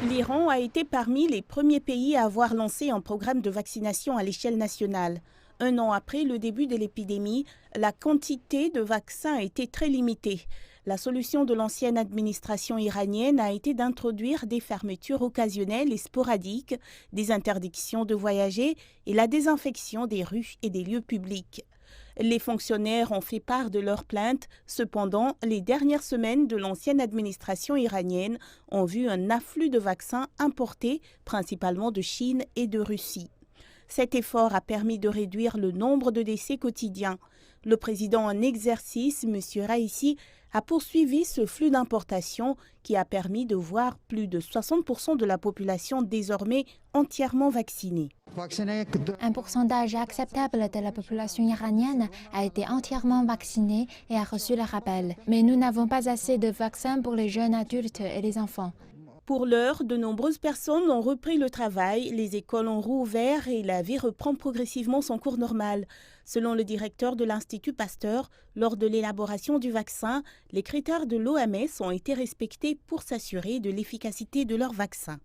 L'Iran a été parmi les premiers pays à avoir lancé un programme de vaccination à l'échelle nationale. Un an après le début de l'épidémie, la quantité de vaccins était très limitée. La solution de l'ancienne administration iranienne a été d'introduire des fermetures occasionnelles et sporadiques, des interdictions de voyager et la désinfection des rues et des lieux publics. Les fonctionnaires ont fait part de leurs plaintes. Cependant, les dernières semaines de l'ancienne administration iranienne ont vu un afflux de vaccins importés, principalement de Chine et de Russie. Cet effort a permis de réduire le nombre de décès quotidiens. Le président en exercice, M. Raïssi, a poursuivi ce flux d'importation qui a permis de voir plus de 60% de la population désormais entièrement vaccinée. Un pourcentage acceptable de la population iranienne a été entièrement vaccinée et a reçu le rappel. Mais nous n'avons pas assez de vaccins pour les jeunes adultes et les enfants. Pour l'heure, de nombreuses personnes ont repris le travail, les écoles ont rouvert et la vie reprend progressivement son cours normal. Selon le directeur de l'Institut Pasteur, lors de l'élaboration du vaccin, les critères de l'OMS ont été respectés pour s'assurer de l'efficacité de leur vaccin.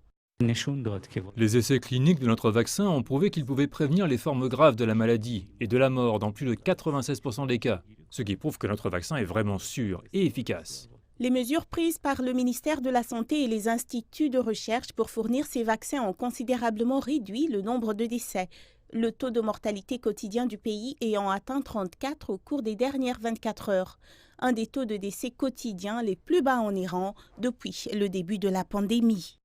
Les essais cliniques de notre vaccin ont prouvé qu'il pouvait prévenir les formes graves de la maladie et de la mort dans plus de 96% des cas, ce qui prouve que notre vaccin est vraiment sûr et efficace. Les mesures prises par le ministère de la Santé et les instituts de recherche pour fournir ces vaccins ont considérablement réduit le nombre de décès. Le taux de mortalité quotidien du pays ayant atteint 34 au cours des dernières 24 heures. Un des taux de décès quotidiens les plus bas en Iran depuis le début de la pandémie.